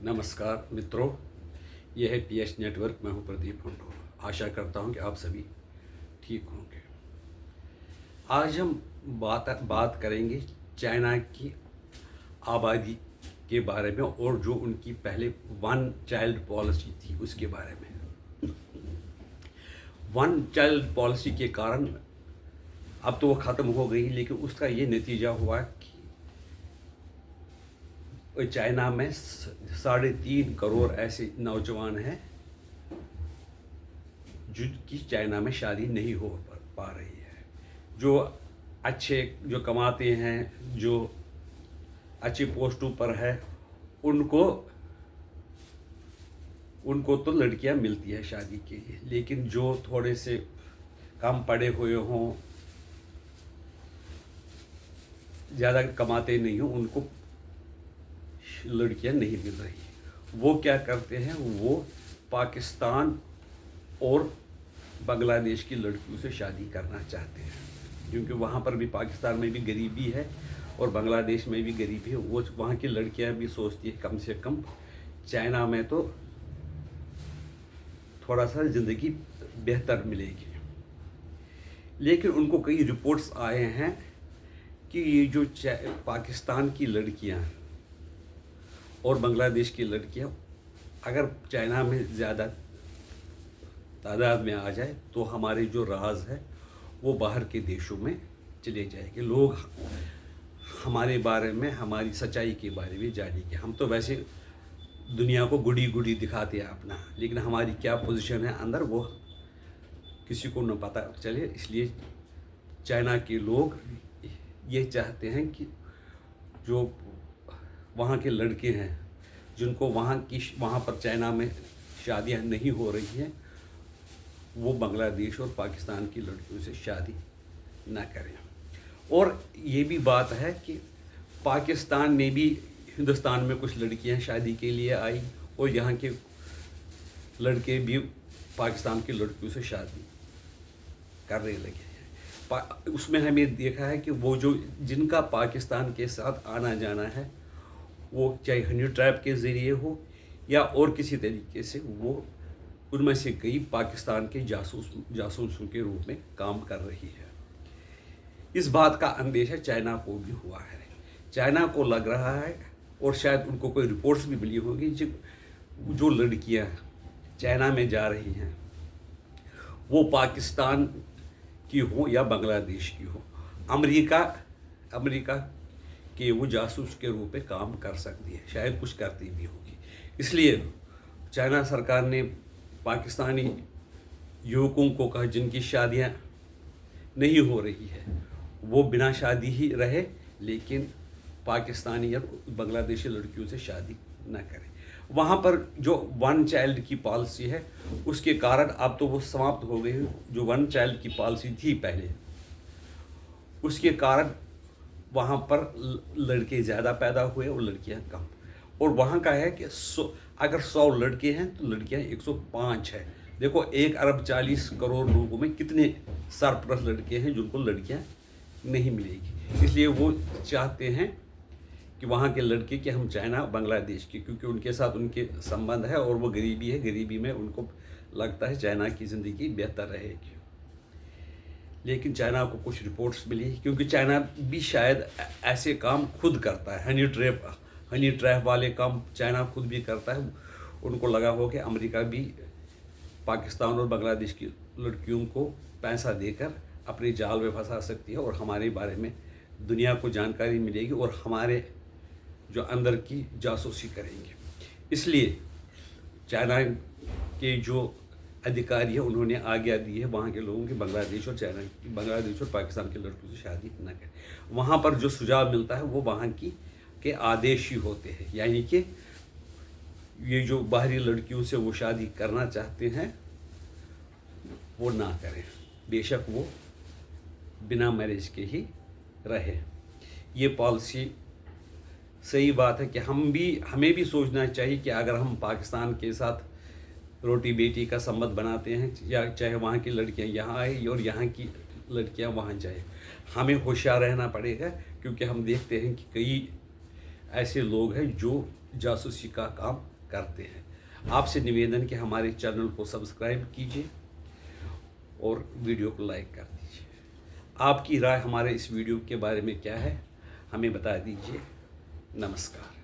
नमस्कार मित्रों, यह है पीएच नेटवर्क। मैं हूं प्रदीप हुंडो। आशा करता हूं कि आप सभी ठीक होंगे। आज हम बात करेंगे चाइना की आबादी के बारे में और जो उनकी पहले वन चाइल्ड पॉलिसी थी उसके बारे में। वन चाइल्ड पॉलिसी के कारण अब तो वो ख़त्म हो गई, लेकिन उसका ये नतीजा हुआ कि चाइना में 3.5 करोड़ ऐसे नौजवान हैं जिनकी चाइना में शादी नहीं हो पा रही है। जो कमाते हैं, जो अच्छे पोस्टों पर है, उनको तो लड़कियां मिलती है शादी के लिए, लेकिन जो थोड़े से कम पढ़े हुए हों, ज़्यादा कमाते नहीं हों, उनको लड़कियां नहीं मिल रही। वो क्या करते हैं, वो पाकिस्तान और बांग्लादेश की लड़कियों से शादी करना चाहते हैं, क्योंकि वहाँ पर भी पाकिस्तान में भी गरीबी है और बांग्लादेश में भी गरीबी है। वो वहाँ की लड़कियां भी सोचती है कम से कम चाइना में तो थोड़ा सा ज़िंदगी बेहतर मिलेगी। लेकिन उनको कई रिपोर्ट्स आए हैं कि ये जो पाकिस्तान की लड़कियां और बांग्लादेश की लड़कियां अगर चाइना में ज़्यादा तादाद में आ जाए तो हमारे जो राज है वो बाहर के देशों में चले जाएंगे। लोग हमारे बारे में, हमारी सच्चाई के बारे में जानेंगे। हम तो वैसे दुनिया को गुड़ी गुड़ी दिखाते हैं अपना, लेकिन हमारी क्या पोजीशन है अंदर वो किसी को न पता चले। इसलिए चाइना के लोग ये चाहते हैं कि जो वहाँ के लड़के हैं जिनको वहाँ पर चाइना में शादियाँ नहीं हो रही हैं, वो बांग्लादेश और पाकिस्तान की लड़कियों से शादी ना करें। और ये भी बात है कि पाकिस्तान में भी हिंदुस्तान में कुछ लड़कियां शादी के लिए आई और यहाँ के लड़के भी पाकिस्तान की लड़कियों से शादी करने लगे हैं। उसमें हमें देखा है कि वो जो जिनका पाकिस्तान के साथ आना जाना है, वो चाहे हनी ट्रैप के ज़रिए हो या और किसी तरीके से, वो उनमें से कई पाकिस्तान के जासूसों के रूप में काम कर रही है। इस बात का अंदेशा चाइना को भी हुआ है। चाइना को लग रहा है, और शायद उनको कोई रिपोर्ट्स भी मिली होगी, जो लड़कियां चाइना में जा रही हैं वो पाकिस्तान की हो या बांग्लादेश की हो, अमेरिका के वो जासूस के रूप में काम कर सकती है, शायद कुछ करती भी होगी। इसलिए चाइना सरकार ने पाकिस्तानी युवकों को कहा जिनकी शादियां नहीं हो रही है वो बिना शादी ही रहे, लेकिन पाकिस्तानी या बांग्लादेशी लड़कियों से शादी न करें। वहाँ पर जो वन चाइल्ड की पॉलिसी है उसके कारण अब तो वो समाप्त हो गई। जो वन चाइल्ड की पॉलिसी थी पहले, उसके कारण वहाँ पर लड़के ज़्यादा पैदा हुए और लड़कियाँ कम। और वहाँ का है कि अगर 100 लड़के हैं तो लड़कियाँ 105 है। देखो 1,40,40,000,000 लोगों में कितने सरप्लस लड़के हैं जिनको लड़कियाँ नहीं मिलेगी। इसलिए वो चाहते हैं कि वहाँ के लड़के कि हम चाइना बांग्लादेश के, क्योंकि उनके साथ उनके संबंध है और वो गरीबी है, गरीबी में उनको लगता है चाइना की ज़िंदगी बेहतर रहेगी। लेकिन चाइना को कुछ रिपोर्ट्स मिली, क्योंकि चाइना भी शायद ऐसे काम खुद करता है, हनी ट्रैप वाले काम चाइना खुद भी करता है। उनको लगा हो कि अमेरिका भी पाकिस्तान और बांग्लादेश की लड़कियों को पैसा देकर अपने जाल में फंसा सकती है और हमारे बारे में दुनिया को जानकारी मिलेगी और हमारे जो अंदर की जासूसी करेंगे। इसलिए चाइना के जो अधिकारी है उन्होंने आज्ञा दी है वहाँ के लोगों की बांग्लादेश और पाकिस्तान के लड़कों से शादी न करें। वहाँ पर जो सुझाव मिलता है वो वहाँ के आदेश ही होते हैं, यानी कि ये जो बाहरी लड़कियों से वो शादी करना चाहते हैं वो ना करें, बेशक वो बिना मैरिज के ही रहे। ये पॉलिसी सही बात है कि हमें भी सोचना चाहिए कि अगर हम पाकिस्तान के साथ रोटी बेटी का संबंध बनाते हैं, या चाहे वहाँ की लड़कियाँ यहाँ आए और यहाँ की लड़कियाँ वहाँ जाए, हमें होशियार रहना पड़ेगा। क्योंकि हम देखते हैं कि कई ऐसे लोग हैं जो जासूसी का काम करते हैं। आपसे निवेदन कि हमारे चैनल को सब्सक्राइब कीजिए और वीडियो को लाइक कर दीजिए। आपकी राय हमारे इस वीडियो के बारे में क्या है, हमें बता दीजिए। नमस्कार।